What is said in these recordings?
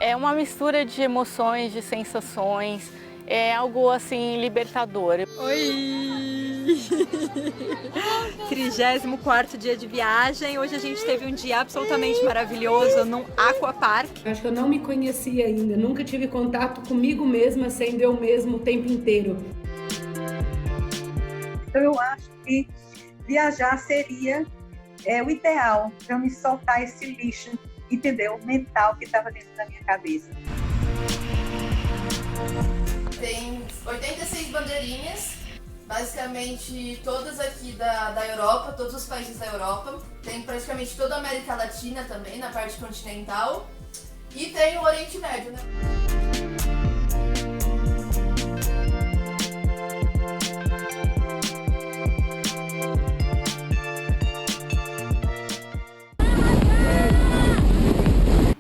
É uma mistura de emoções, de sensações, é algo assim libertador. Oi! 34º dia de viagem. Hoje a gente teve um dia absolutamente maravilhoso num aquapark. Acho que eu não me conhecia ainda, nunca tive contato comigo mesma sendo eu mesma o tempo inteiro. Então eu acho que viajar seria o ideal para eu me soltar esse lixo, entendeu? Mental que estava dentro da minha cabeça. Tem 86 bandeirinhas, basicamente todas aqui da Europa, todos os países da Europa. Tem praticamente toda a América Latina também, na parte continental. E tem o Oriente Médio, né?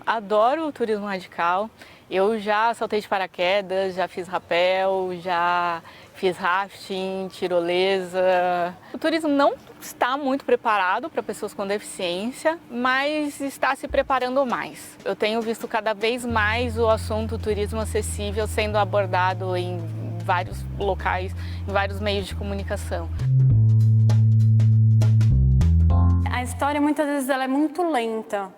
Adoro o turismo radical. Eu já saltei de paraquedas, já fiz rapel, já fiz rafting, tirolesa. O turismo não está muito preparado para pessoas com deficiência, mas está se preparando mais. Eu tenho visto cada vez mais o assunto turismo acessível sendo abordado em vários locais, em vários meios de comunicação. A história muitas vezes ela é muito lenta.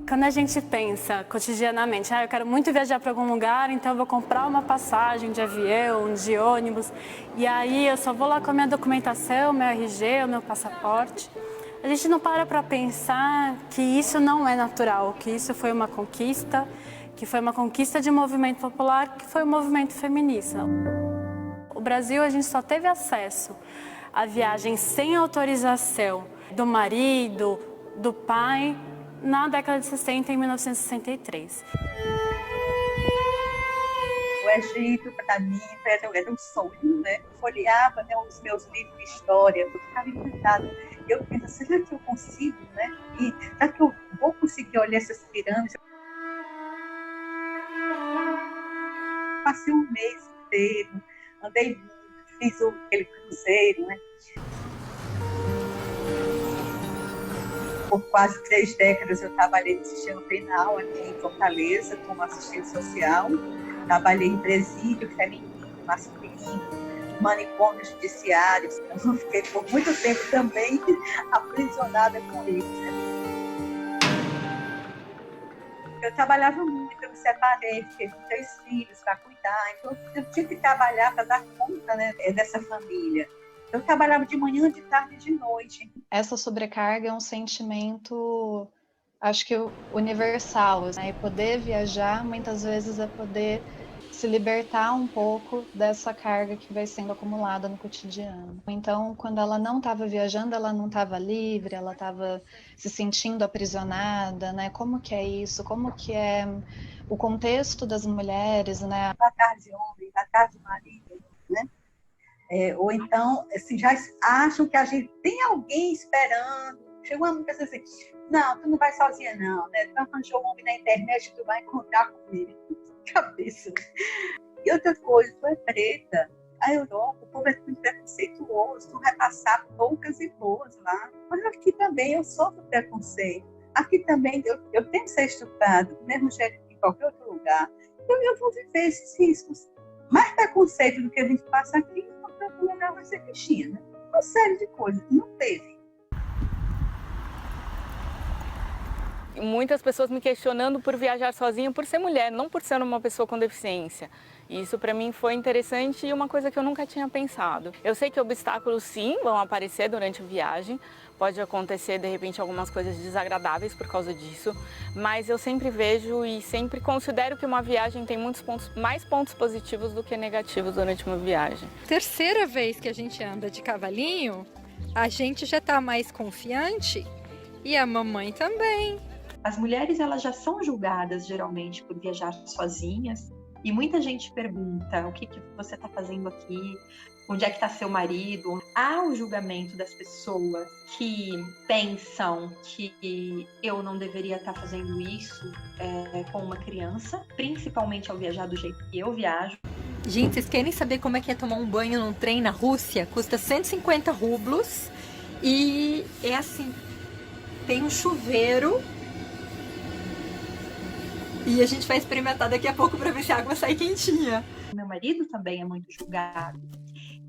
Quando a gente pensa cotidianamente, eu quero muito viajar para algum lugar, então eu vou comprar uma passagem de avião, de ônibus, e aí eu só vou lá com a minha documentação, meu RG, o meu passaporte. A gente não para pensar que isso não é natural, que isso foi uma conquista, que foi uma conquista de movimento popular, que foi o movimento feminista. O Brasil, a gente só teve acesso à viagem sem autorização do marido, do pai, na década de 60, em 1963. O Egito, para mim, era um sonho, né? Eu folheava, né, os meus livros de história, eu ficava encantada. Eu penso, será que eu consigo, né? E será que eu vou conseguir olhar essas pirâmides? Passei um mês inteiro, andei muito, fiz aquele cruzeiro, né? Por quase 3 décadas eu trabalhei no sistema penal aqui em Fortaleza como assistente social. Trabalhei em presídio feminino, masculino, manicômios judiciários. Eu fiquei por muito tempo também aprisionada com eles. Né? Eu trabalhava muito, eu me separei, fiquei com 3 filhos para cuidar. Então eu tinha que trabalhar para dar conta, né, dessa família. Eu trabalhava de manhã, de tarde e de noite. Essa sobrecarga é um sentimento, acho que universal, né? E poder viajar, muitas vezes, é poder se libertar um pouco dessa carga que vai sendo acumulada no cotidiano. Então, quando ela não estava viajando, ela não estava livre, ela estava se sentindo aprisionada, né? Como que é isso? Como que é o contexto das mulheres, né? Atrás de homem, atrás de marido, né? Ou então, assim, já acham que a gente tem alguém esperando. Chega uma pessoa assim, não, tu não vai sozinha não, né? Tu arranjou um homem na internet, tu vai encontrar com ele. Cabeça. E outra coisa, tu é preta. A Europa, o povo é muito preconceituoso, tu vai passar poucas e boas lá. Mas aqui também eu sofro preconceito. Aqui também eu tenho que ser estuprada, do mesmo jeito que em qualquer outro lugar. Então eu vou viver esses riscos. Mais preconceito do que a gente passa aqui, o lugar vai ser bichinha, né? Uma série de coisas. Não teve. Muitas pessoas me questionando por viajar sozinha, por ser mulher, não por ser uma pessoa com deficiência. E isso para mim foi interessante e uma coisa que eu nunca tinha pensado. Eu sei que obstáculos sim vão aparecer durante a viagem, pode acontecer de repente algumas coisas desagradáveis por causa disso, mas eu sempre vejo e sempre considero que uma viagem tem mais pontos positivos do que negativos durante uma viagem. Terceira vez que a gente anda de cavalinho, a gente já está mais confiante e a mamãe também. As mulheres, elas já são julgadas geralmente por viajar sozinhas e muita gente pergunta o que você está fazendo aqui, onde é que está seu marido. Há o julgamento das pessoas que pensam que eu não deveria estar fazendo isso com uma criança, principalmente ao viajar do jeito que eu viajo. Gente, vocês querem saber como é que é tomar um banho num trem na Rússia? Custa 150 rublos e é assim, tem um chuveiro e a gente vai experimentar daqui a pouco para ver se a água sai quentinha. Meu marido também é muito julgado.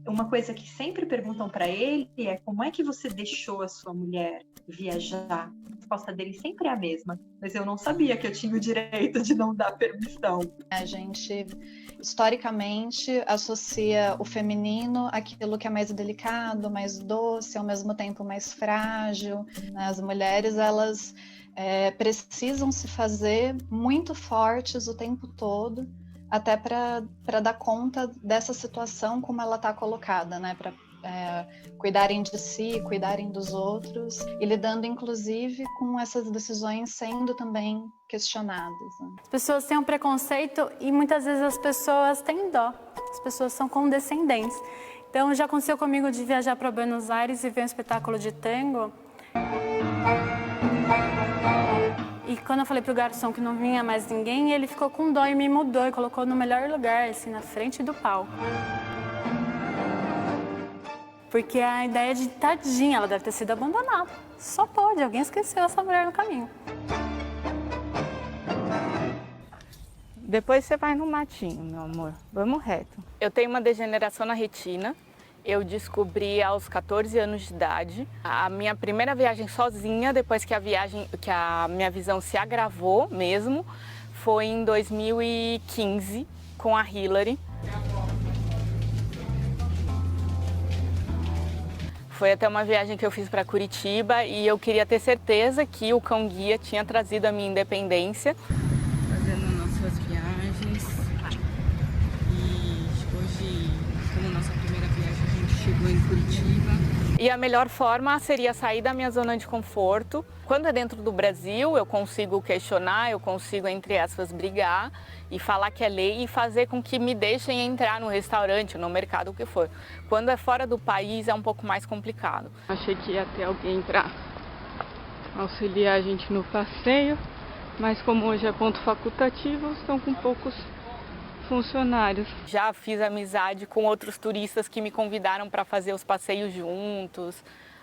Uma coisa que sempre perguntam para ele é: como é que você deixou a sua mulher viajar? A resposta dele sempre é a mesma, mas eu não sabia que eu tinha o direito de não dar permissão. A gente, historicamente, associa o feminino àquilo que é mais delicado, mais doce, ao mesmo tempo mais frágil. As mulheres, elas precisam se fazer muito fortes o tempo todo, até para dar conta dessa situação como ela está colocada, né? Para cuidarem de si, cuidarem dos outros e lidando, inclusive, com essas decisões sendo também questionadas. Né? As pessoas têm um preconceito e muitas vezes as pessoas têm dó. As pessoas são condescendentes. Então, já aconteceu comigo de viajar para Buenos Aires e ver um espetáculo de tango. E quando eu falei pro garçom que não vinha mais ninguém, ele ficou com dó e me mudou e colocou no melhor lugar, assim, na frente do palco. Porque a ideia de tadinha, ela deve ter sido abandonada. Só pode, alguém esqueceu essa mulher no caminho. Depois você vai no matinho, meu amor. Vamos reto. Eu tenho uma degeneração na retina. Eu descobri aos 14 anos de idade. A minha primeira viagem sozinha, depois que a minha visão se agravou mesmo, foi em 2015 com a Hillary. Foi até uma viagem que eu fiz para Curitiba e eu queria ter certeza que o cão-guia tinha trazido a minha independência. Fazendo nossas viagens. E hoje, como nossa primeira viagem, a gente chegou em Curitiba. E a melhor forma seria sair da minha zona de conforto. Quando é dentro do Brasil, eu consigo questionar, eu consigo, entre aspas, brigar e falar que é lei e fazer com que me deixem entrar no restaurante, no mercado, o que for. Quando é fora do país, é um pouco mais complicado. Achei que ia ter alguém para auxiliar a gente no passeio, mas como hoje é ponto facultativo, estão com poucos funcionários. Já fiz amizade com outros turistas que me convidaram para fazer os passeios juntos.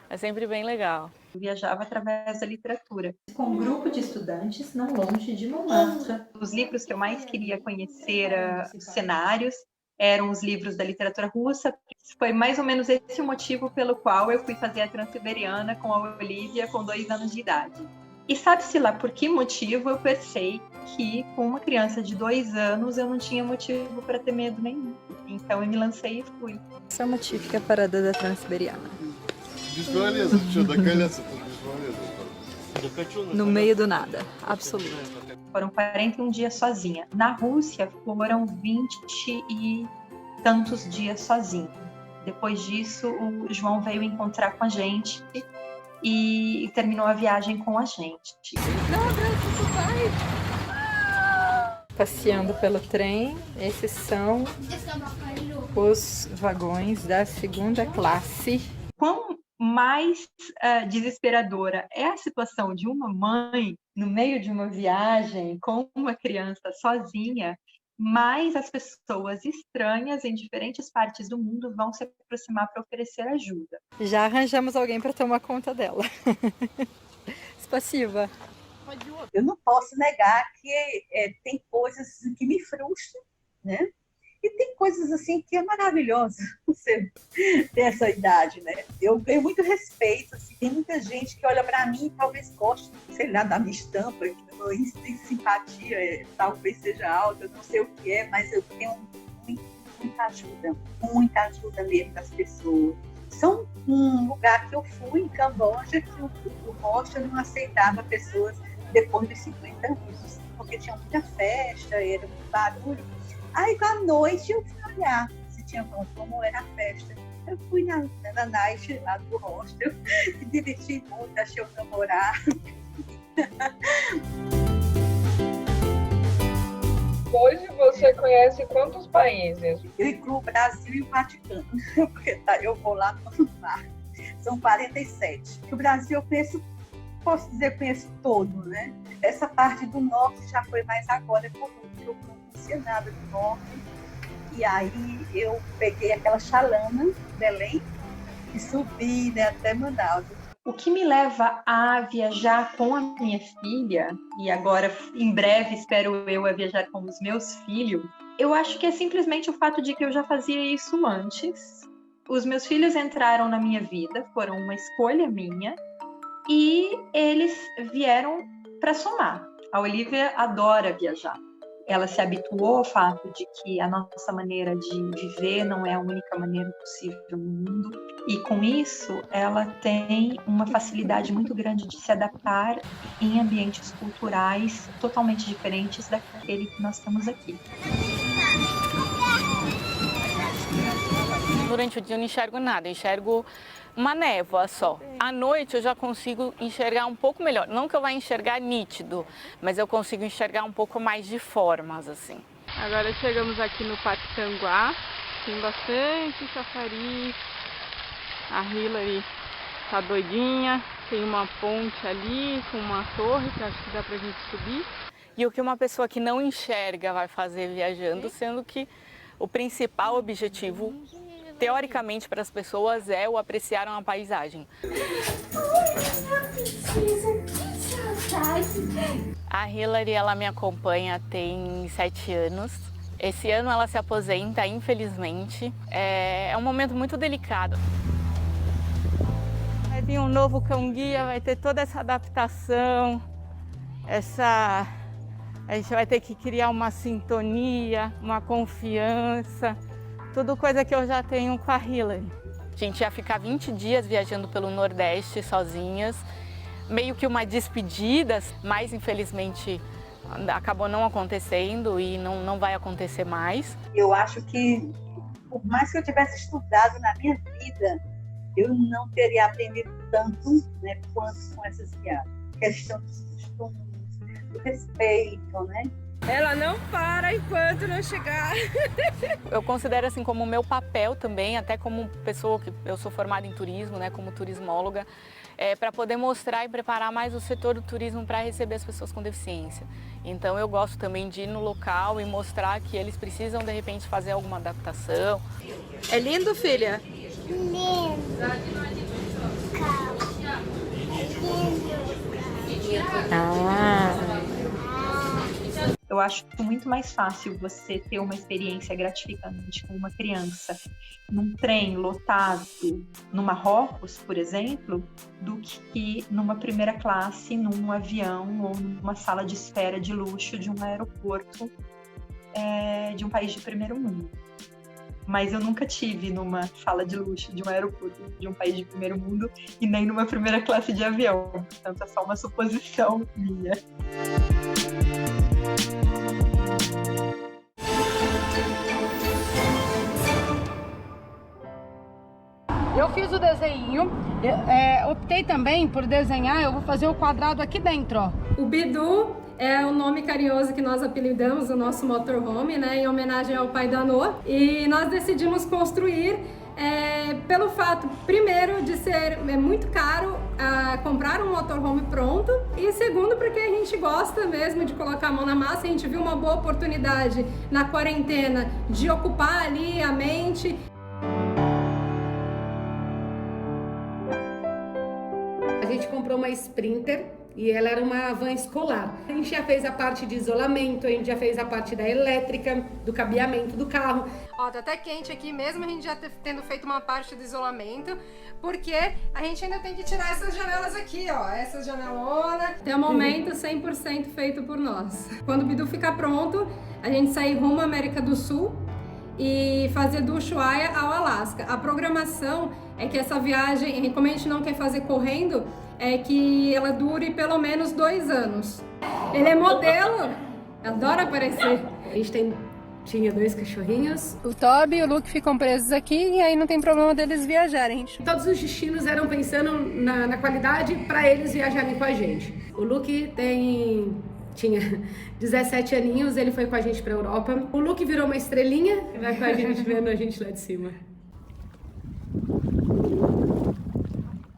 É sempre bem legal. Eu viajava através da literatura. Com um grupo de estudantes não longe de Montmartre. Os livros que eu mais queria conhecer, os cenários, eram os livros da literatura russa. Foi mais ou menos esse o motivo pelo qual eu fui fazer a Transiberiana com a Olivia com 2 anos de idade. E sabe-se lá por que motivo eu pensei que com uma criança de 2 anos eu não tinha motivo para ter medo nenhum. Então eu me lancei e fui. Essa é uma típica parada da Transiberiana. No meio do nada, absoluto. Foram 41 dias sozinha. Na Rússia foram 20 e tantos dias sozinha. Depois disso, o João veio encontrar com a gente e terminou a viagem com a gente. Passeando pelo trem, esses são os vagões da 2ª classe. Quão mais desesperadora é a situação de uma mãe no meio de uma viagem com uma criança sozinha, mais as pessoas estranhas em diferentes partes do mundo vão se aproximar para oferecer ajuda. Já arranjamos alguém para tomar conta dela. Spasiba. Eu não posso negar que tem coisas que me frustram, né? E tem coisas assim que é maravilhoso você ter essa idade, né? Eu tenho muito respeito, assim, tem muita gente que olha para mim e talvez goste, sei lá, da minha estampa, que meu índice de simpatia talvez seja alto, eu não sei o que é, mas eu tenho muita ajuda mesmo das pessoas. São um lugar que eu fui, em Camboja, que o hostel não aceitava pessoas depois dos 50 anos, porque tinha muita festa, era muito barulho. Aí, à noite, eu fui olhar se tinha como era a festa. Eu fui na night lá do hostel, me diverti muito, achei o namorado. Hoje você conhece quantos países? Eu incluo o Brasil e o Vaticano, porque eu vou lá no mar. São 47. O Brasil eu conheço, posso dizer que conheço todo, né? Essa parte do norte já foi mais agora, porque eu não conhecia nada do norte. E aí eu peguei aquela chalana, Belém, e subi, né, até Manaus. O que me leva a viajar com a minha filha, e agora em breve espero eu a viajar com os meus filhos, eu acho que é simplesmente o fato de que eu já fazia isso antes. Os meus filhos entraram na minha vida, foram uma escolha minha, e eles vieram para somar. A Olivia adora viajar. Ela se habituou ao fato de que a nossa maneira de viver não é a única maneira possível no mundo. E com isso, ela tem uma facilidade muito grande de se adaptar em ambientes culturais totalmente diferentes daquele que nós temos aqui. Durante o dia eu não enxergo nada, eu enxergo uma névoa só. À noite eu já consigo enxergar um pouco melhor. Não que eu vá enxergar nítido, mas eu consigo enxergar um pouco mais de formas, assim. Agora chegamos aqui no Parque Tanguá. Tem bastante chafariz. A Hilary tá doidinha. Tem uma ponte ali com uma torre que acho que dá pra gente subir. E o que uma pessoa que não enxerga vai fazer viajando, sendo que o principal objetivo, teoricamente, para as pessoas é o apreciar uma paisagem. A Hilary, ela me acompanha tem 7 anos. Esse ano ela se aposenta, infelizmente. É um momento muito delicado. Vai vir um novo cão-guia, vai ter toda essa adaptação, a gente vai ter que criar uma sintonia, uma confiança. Tudo coisa que eu já tenho com a Hilary. A gente ia ficar 20 dias viajando pelo Nordeste sozinhas, meio que uma despedida, mas infelizmente acabou não acontecendo e não vai acontecer mais. Eu acho que, por mais que eu tivesse estudado na minha vida, eu não teria aprendido tanto, né, quanto com essas viagens. Questão dos costumes, do respeito, né? Ela não para enquanto não chegar. Eu considero assim como o meu papel também, até como pessoa que eu sou formada em turismo, né, como turismóloga, para poder mostrar e preparar mais o setor do turismo para receber as pessoas com deficiência. Então eu gosto também de ir no local e mostrar que eles precisam de repente fazer alguma adaptação. É lindo, filha? Lindo. Eu acho muito mais fácil você ter uma experiência gratificante com uma criança num trem lotado no Marrocos, por exemplo, do que numa primeira classe, num avião ou numa sala de espera de luxo de um aeroporto de um país de primeiro mundo. Mas eu nunca tive numa sala de luxo de um aeroporto de um país de primeiro mundo e nem numa primeira classe de avião. Portanto, é só uma suposição minha. Eu fiz o desenho, optei também por desenhar, eu vou fazer o quadrado aqui dentro, ó. O Bidu é o nome carinhoso que nós apelidamos o nosso motorhome, né, em homenagem ao pai da Noa. E nós decidimos construir pelo fato, primeiro, de ser muito caro comprar um motorhome pronto, e segundo, porque a gente gosta mesmo de colocar a mão na massa. A gente viu uma boa oportunidade na quarentena de ocupar ali a mente. A gente comprou uma Sprinter e ela era uma van escolar. A gente já fez a parte de isolamento, a gente já fez a parte da elétrica, do cabeamento do carro. Ó, tá até quente aqui mesmo, a gente já tendo feito uma parte do isolamento, porque a gente ainda tem que tirar essas janelas aqui, ó, essa janelona. Até o momento 100% feito por nós. Quando o Bidu ficar pronto, a gente sair rumo à América do Sul e fazer do Ushuaia ao Alasca. A programação é que essa viagem, como a gente não quer fazer correndo, é que ela dure pelo menos 2 anos. Ele é modelo, adora aparecer. A gente tinha 2 cachorrinhos. O Toby e o Luke ficam presos aqui e aí não tem problema deles viajarem. Todos os destinos eram pensando na qualidade para eles viajarem com a gente. O Luke tinha 17 aninhos, ele foi com a gente pra Europa. O Luke virou uma estrelinha e vai com a gente vendo a gente lá de cima.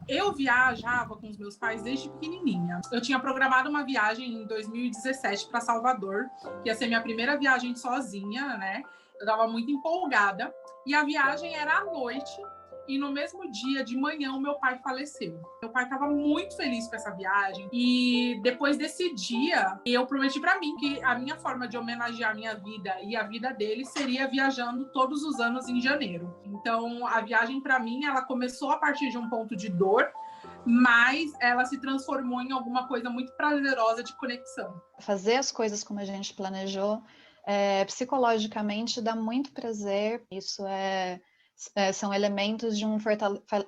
Eu viajava com os meus pais desde pequenininha. Eu tinha programado uma viagem em 2017 para Salvador, que ia ser minha primeira viagem sozinha, né? Eu estava muito empolgada. E a viagem era à noite e no mesmo dia, de manhã, o meu pai faleceu. Meu pai estava muito feliz com essa viagem e depois desse dia, eu prometi para mim que a minha forma de homenagear a minha vida e a vida dele seria viajando todos os anos em janeiro. Então, a viagem para mim, ela começou a partir de um ponto de dor, mas ela se transformou em alguma coisa muito prazerosa de conexão. Fazer as coisas como a gente planejou, psicologicamente dá muito prazer. Isso são elementos de um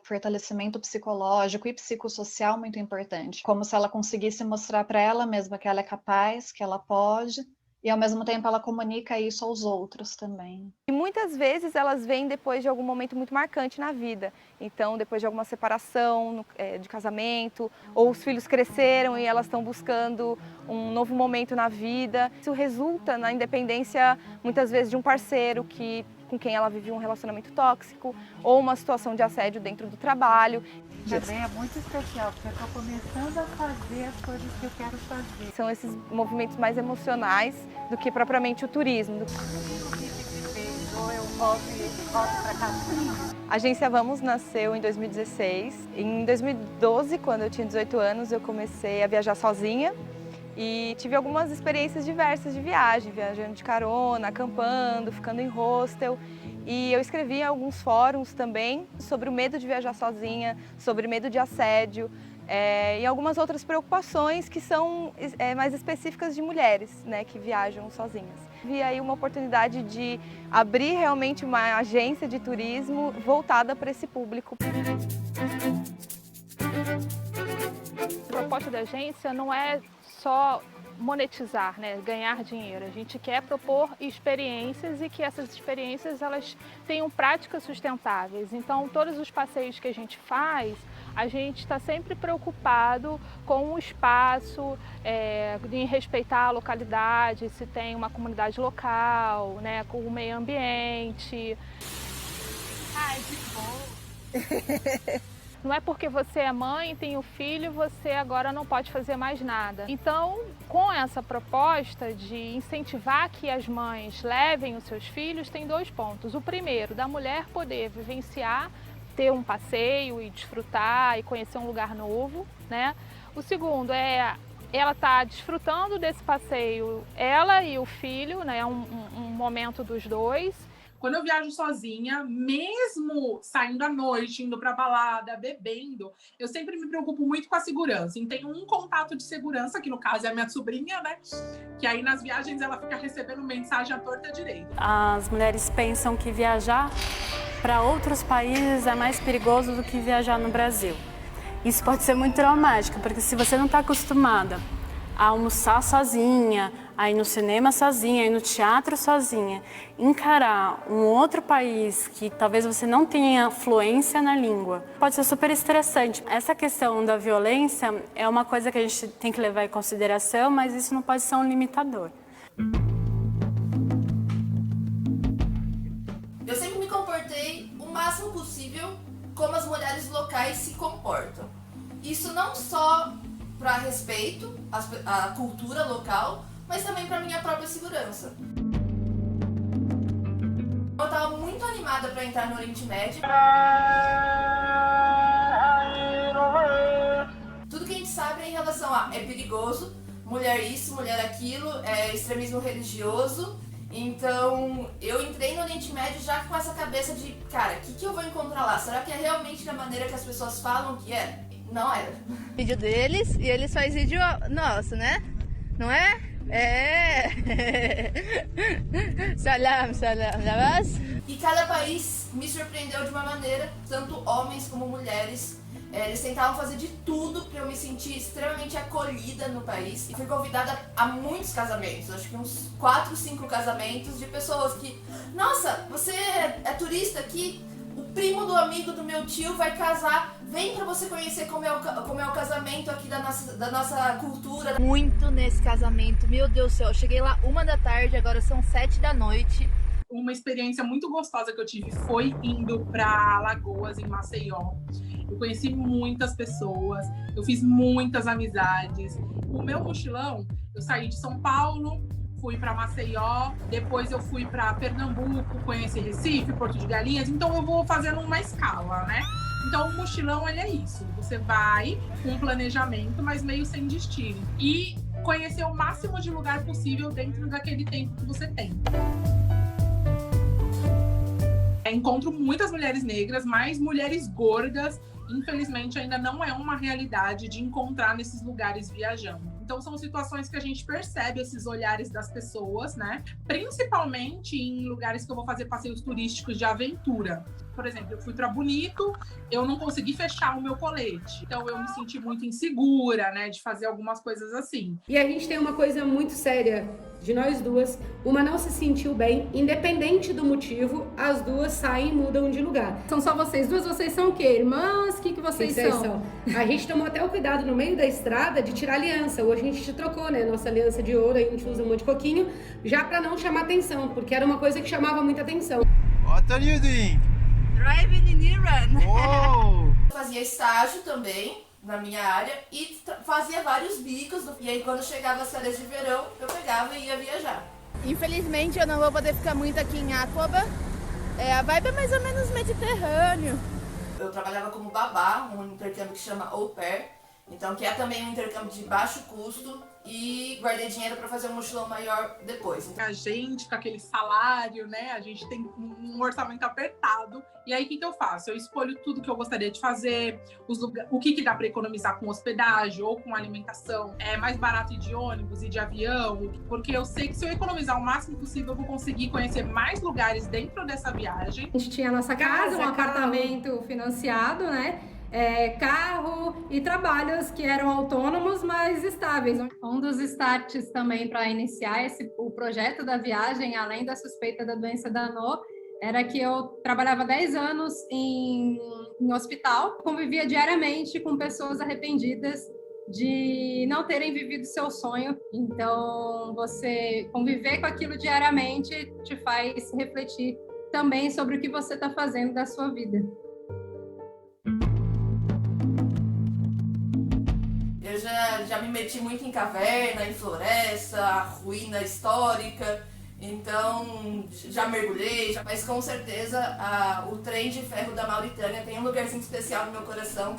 fortalecimento psicológico e psicossocial muito importante. Como se ela conseguisse mostrar para ela mesma que ela é capaz, que ela pode, e ao mesmo tempo ela comunica isso aos outros também. E muitas vezes elas vêm depois de algum momento muito marcante na vida. Então, depois de alguma separação de casamento, ou os filhos cresceram e elas estão buscando um novo momento na vida. Isso resulta na independência, muitas vezes, de um parceiro com quem ela vive um relacionamento tóxico, ou uma situação de assédio dentro do trabalho. Também é muito especial, porque eu estou começando a fazer as coisas que eu quero fazer. São esses movimentos mais emocionais do que propriamente o turismo. Ou eu volto para casa. A Agência Vamos nasceu em 2016. Em 2012, quando eu tinha 18 anos, eu comecei a viajar sozinha. E tive algumas experiências diversas de viagem, viajando de carona, acampando, ficando em hostel. E eu escrevi em alguns fóruns também sobre o medo de viajar sozinha, sobre medo de assédio e algumas outras preocupações que são mais específicas de mulheres, né, que viajam sozinhas. Vi aí uma oportunidade de abrir realmente uma agência de turismo voltada para esse público. A proposta da agência não é só monetizar, né, ganhar dinheiro. A gente quer propor experiências e que essas experiências elas tenham práticas sustentáveis. Então, todos os passeios que a gente faz, a gente está sempre preocupado com o espaço, em respeitar a localidade, se tem uma comunidade local, né, com o meio ambiente. Ai, que bom! Não é porque você é mãe, tem o filho, você agora não pode fazer mais nada. Então, com essa proposta de incentivar que as mães levem os seus filhos, tem 2 pontos. O primeiro, da mulher poder vivenciar, ter um passeio e desfrutar e conhecer um lugar novo, né? O segundo é ela tá desfrutando desse passeio, ela e o filho, né? Um momento dos dois. Quando eu viajo sozinha, mesmo saindo à noite, indo pra balada, bebendo, eu sempre me preocupo muito com a segurança. E tenho um contato de segurança, que no caso é a minha sobrinha, né? Que aí nas viagens ela fica recebendo mensagem à torta à direita. As mulheres pensam que viajar para outros países é mais perigoso do que viajar no Brasil. Isso pode ser muito traumático, porque se você não está acostumada a almoçar sozinha, a ir no cinema sozinha, a ir no teatro sozinha, encarar um outro país que talvez você não tenha fluência na língua, pode ser super estressante. Essa questão da violência é uma coisa que a gente tem que levar em consideração, mas isso não pode ser um limitador. Eu sempre me comportei o máximo possível como as mulheres locais se comportam. Isso não só para respeito à cultura local, mas também para minha própria segurança. Eu estava muito animada para entrar no Oriente Médio. Tudo que a gente sabe em relação a é perigoso, mulher isso, mulher aquilo, é extremismo religioso. Então, eu entrei no Oriente Médio já com essa cabeça de, cara, o que eu vou encontrar lá? Será que é realmente da maneira que as pessoas falam que é? Não era. Vídeo deles e eles fazem vídeo nosso, né? Não é? Salam, salam, E cada país me surpreendeu de uma maneira, tanto homens como mulheres. Eles tentavam fazer de tudo para eu me sentir extremamente acolhida no país. E fui convidada a muitos casamentos, acho que uns 4, 5 casamentos de pessoas que... Nossa, você é turista aqui? O primo do amigo do meu tio vai casar. Vem pra você conhecer como é o casamento aqui da nossa cultura. Muito nesse casamento, meu Deus do céu. Eu cheguei lá 1 da tarde, agora são 7 da noite. Uma experiência muito gostosa que eu tive foi indo para Alagoas, em Maceió. Eu conheci muitas pessoas, eu fiz muitas amizades. O meu mochilão, eu saí de São Paulo, fui para Maceió, depois eu fui para Pernambuco, conheci Recife, Porto de Galinhas, então eu vou fazendo uma escala, né? Então o mochilão, ele é isso, você vai com um planejamento, mas meio sem destino, e conhecer o máximo de lugar possível dentro daquele tempo que você tem. Encontro muitas mulheres negras, mas mulheres gordas, infelizmente, ainda não é uma realidade de encontrar nesses lugares viajando. Então, são situações que a gente percebe esses olhares das pessoas, né? Principalmente em lugares que eu vou fazer passeios turísticos de aventura. Por exemplo, eu fui para Bonito, eu não consegui fechar o meu colete. Então, eu me senti muito insegura, né? De fazer algumas coisas assim. E a gente tem uma coisa muito séria de nós duas. Uma não se sentiu bem, independente do motivo, as duas saem e mudam de lugar. São só vocês duas? Vocês são o quê? Irmãs? O que vocês são? A gente tomou até o cuidado no meio da estrada de tirar aliança. Hoje a gente trocou, né? Nossa aliança de ouro, a gente usa um monte de coquinho, já pra não chamar atenção, porque era uma coisa que chamava muita atenção. What are you doing? Driving in Iran. Uou! Eu fazia estágio também na minha área e fazia vários bicos. E aí, quando chegava as férias de verão, eu pegava e ia viajar. Infelizmente, eu não vou poder ficar muito aqui em Aqaba. A vibe é mais ou menos mediterrâneo. Eu trabalhava como babá, um intercâmbio que chama Au Pair, então que é também um intercâmbio de baixo custo, e guardei dinheiro para fazer um mochilão maior depois. Então, a gente, com aquele salário, né, a gente tem um orçamento apertado, e aí o que eu faço? Eu escolho tudo que eu gostaria de fazer, o que dá para economizar com hospedagem ou com alimentação, é mais barato ir de ônibus e de avião, porque eu sei que se eu economizar o máximo possível, eu vou conseguir conhecer mais lugares dentro dessa viagem. A gente tinha a nossa casa, um apartamento financiado, né? Carro e trabalhos que eram autônomos, mas estáveis. Um dos starts também para iniciar o projeto da viagem, além da suspeita da doença da ANO, era que eu trabalhava 10 anos em hospital, convivia diariamente com pessoas arrependidas de não terem vivido seu sonho. Então, você conviver com aquilo diariamente te faz refletir também sobre o que você está fazendo da sua vida. Eu já me meti muito em caverna, em floresta, ruína histórica, então já mergulhei, mas com certeza o trem de ferro da Mauritânia tem um lugarzinho especial no meu coração,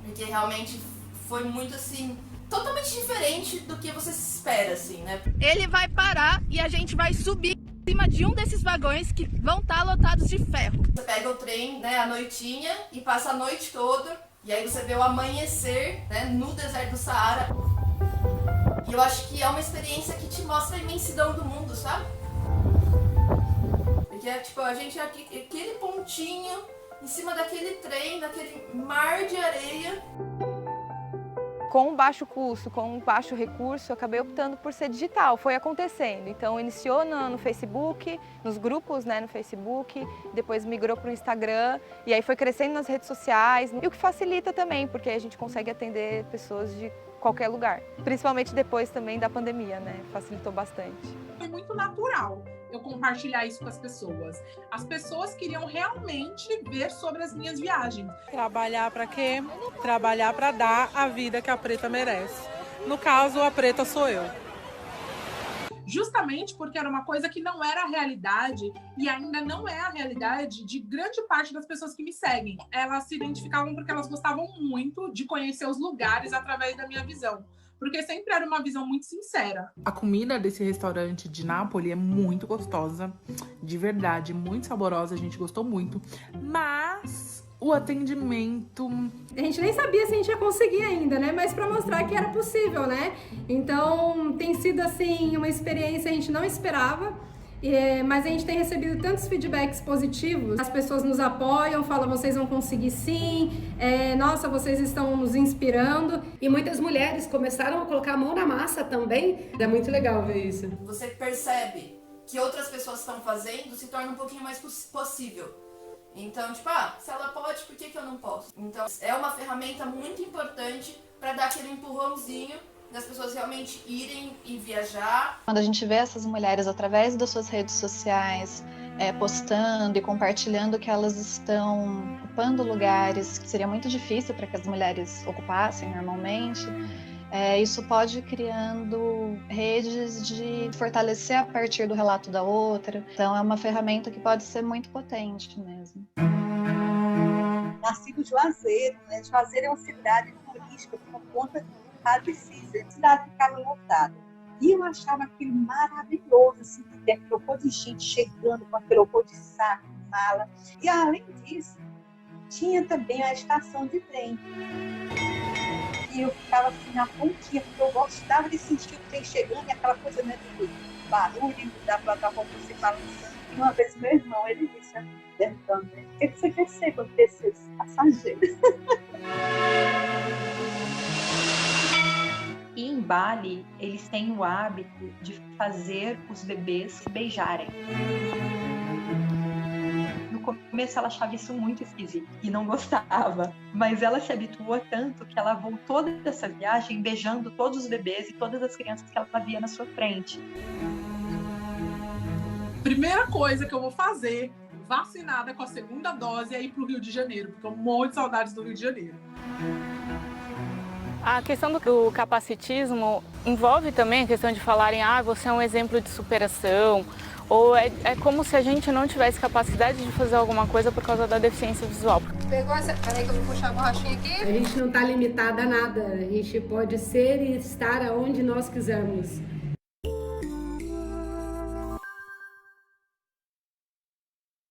porque realmente foi muito assim, totalmente diferente do que você se espera, assim, né? Ele vai parar e a gente vai subir em cima de um desses vagões que vão estar lotados de ferro. Você pega o trem, né, à noitinha e passa a noite toda. E aí você vê o amanhecer, né, no deserto do Saara. E eu acho que é uma experiência que te mostra a imensidão do mundo, sabe? Porque tipo, a gente é aquele pontinho em cima daquele trem, daquele mar de areia. Com baixo custo, com baixo recurso, eu acabei optando por ser digital, foi acontecendo. Então iniciou no Facebook, nos grupos, né, no Facebook, depois migrou para o Instagram e aí foi crescendo nas redes sociais. E o que facilita também, porque a gente consegue atender pessoas de qualquer lugar. Principalmente depois também da pandemia, né, facilitou bastante. Foi muito natural eu compartilhar isso com as pessoas. As pessoas queriam realmente ver sobre as minhas viagens. Trabalhar para quê? Trabalhar para dar a vida que a preta merece. No caso, a preta sou eu. Justamente porque era uma coisa que não era a realidade e ainda não é a realidade de grande parte das pessoas que me seguem. Elas se identificavam porque elas gostavam muito de conhecer os lugares através da minha visão. Porque sempre era uma visão muito sincera. A comida desse restaurante de Nápoles é muito gostosa, de verdade, muito saborosa, a gente gostou muito. Mas o atendimento... A gente nem sabia se a gente ia conseguir ainda, né? Mas para mostrar que era possível, né? Então tem sido assim uma experiência que a gente não esperava. Mas a gente tem recebido tantos feedbacks positivos, as pessoas nos apoiam, falam, vocês vão conseguir sim, nossa, vocês estão nos inspirando. E muitas mulheres começaram a colocar a mão na massa também. É muito legal ver isso. Você percebe que outras pessoas estão fazendo, se torna um pouquinho mais possível. Então, tipo, se ela pode, por que eu não posso? Então, é uma ferramenta muito importante para dar aquele empurrãozinho das pessoas realmente irem e viajar. Quando a gente vê essas mulheres através das suas redes sociais, postando e compartilhando que elas estão ocupando lugares que seria muito difícil para que as mulheres ocupassem normalmente, Isso pode ir criando redes de fortalecer a partir do relato da outra. Então, é uma ferramenta que pode ser muito potente mesmo. Nasci do Juazeiro, né? Juazeiro é uma cidade turística por conta da Precisa. A cidade ficava lotada. E eu achava aquilo maravilhoso, assim, ter aquele horror de gente chegando com aquele horror de saco, de mala. E, além disso, tinha também a estação de trem. E eu ficava assim na pontinha, porque eu gostava de sentir o trem chegando e aquela coisa, né, do barulho da plataforma se balançando. E uma vez meu irmão, ele disse, perguntando, o que você quer ser quando descer os passageiros? E em Bali, eles têm o hábito de fazer os bebês se beijarem. No começo ela achava isso muito esquisito e não gostava, mas ela se habituou tanto que ela voltou dessa viagem beijando todos os bebês e todas as crianças que ela via na sua frente. Primeira coisa que eu vou fazer, vacinada com a segunda dose, é ir pro Rio de Janeiro, porque eu morro de saudades do Rio de Janeiro. A questão do capacitismo envolve também a questão de falarem você é um exemplo de superação, ou é como se a gente não tivesse capacidade de fazer alguma coisa por causa da deficiência visual. Pegou essa... Peraí que eu vou puxar a borrachinha aqui. A gente não está limitada a nada, a gente pode ser e estar aonde nós quisermos.